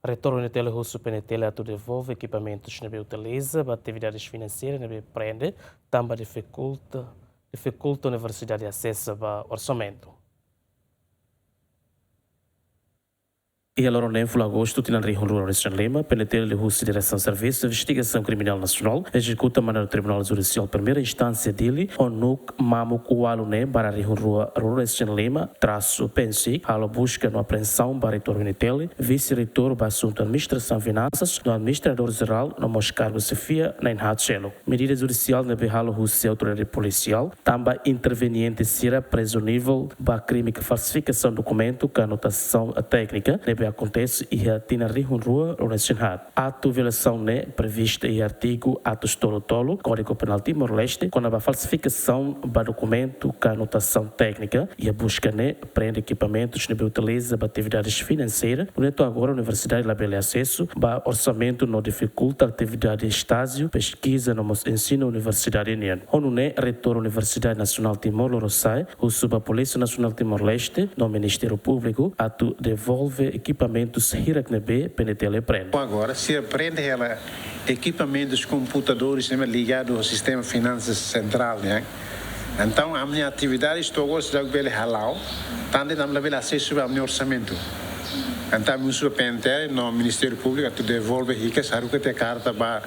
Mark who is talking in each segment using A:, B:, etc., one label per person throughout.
A: Retorno na tele russo PNTele a devolve equipamentos que não utiliza para atividades financeiras, não prende, também dificulta a universidade acesso ao orçamento. E a Loronem foi agosto, tinha Rio Rural Lima, PNTele de Russo Direção de Serviço de Investigação Criminal Nacional, executa a do Tribunal Judicial primeira instância dele, onuk mamuk ualune para Rio Rural Lima, traço pensi, a busca na apreensão para retorno PNTele, vice-reitor para assunto administração e finanças, no administrador geral, no Moscargo Sofia, na Inhatchelo. Medida judicial na Behalo Russo autoridade policial, também interveniente será presunível para crime que falsificação de documento, com anotação técnica, acontece e tinha rua relacionado. Ato violação prevista em artigo atos tolo, Código Penal Timor-Leste, quando a falsificação do documento com anotação técnica e a busca prende equipamentos que utiliza para atividades financeiras. No agora a Universidade labela acesso para orçamento não dificulta atividade de estágio, pesquisa no ensino Universidade União. ONU retorno Universidade Nacional Timor-Leste, o Polícia Nacional Timor-Leste, no Ministério Público, ato devolve equipamentos Hiraknebe PNTele prende.
B: Agora, se aprende ela equipamentos computadores ligados ao sistema finanças central, né? Então, a minha atividade estou agora de halal, tanto não levar acesso ao meu orçamento. Então, o meu PNTele no Ministério Público tu devolve ricas, haruka te carta para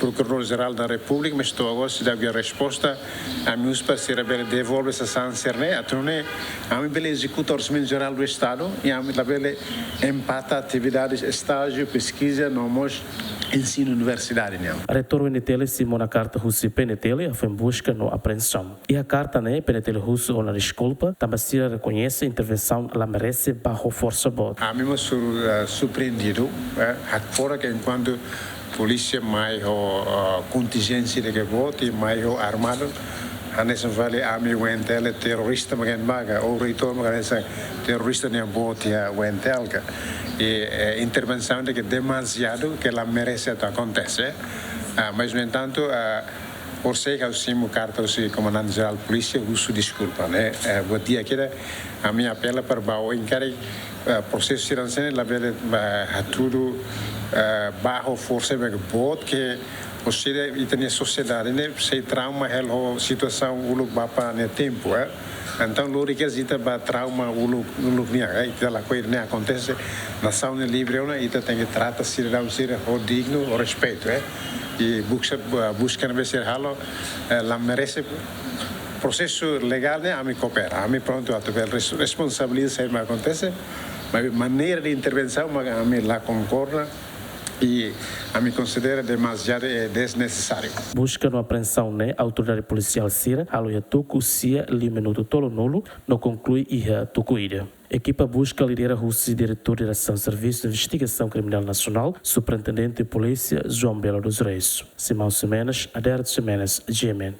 B: Procurador-Geral da República, mas estou agora se dá a resposta a meus parceiros para devolver essa sanção, né? A mim ele executa o Orçamento Geral do Estado e a mim ele empata atividades, estágio, pesquisa, nomos, ensino universidade, né?
A: Retorno PNTele Simona carta russa PNTele foi em busca no apreensão. E a carta PNTele russo na desculpa, também se reconhece a intervenção ela merece bajo força bot.
B: A mim me surpreendido, fora que enquanto polícia mais contingência de que vote mais armado nesse vale a mim o entel terrorista mas baga ou reitor mas terrorista nem vote o entel e intervenção de que demasiado que ela merece acontecer mas no entanto por ser que eu simo carta o comandante geral da polícia uso desculpa né vou dizer que a minha apela para o encarregue processo de segurança lá vele tudo bajo força de voto que você e tem sociedade né se trauma a situação o lugar para no tempo então lori que existe para trauma o lugar que ela coisa né acontece nação livre uma e tem que tratar cidadão ser digno o respeito e busca ver se halo la merece processo legal né a me coopera a me pronto a ter responsabilidade se acontece mas maneira de intervenção a me la concorda e a me considera demasiado desnecessário.
A: Busca no apreensão a autoridade policial Sira, aloia tuku sia minuto tolo nulo, não conclui e tucuíra. Equipa busca lidera Russi, diretor de direção de Serviço de Investigação Criminal Nacional, superintendente de polícia João Belo dos Reis. Simão Semenas, Adérito Semenas, GMN.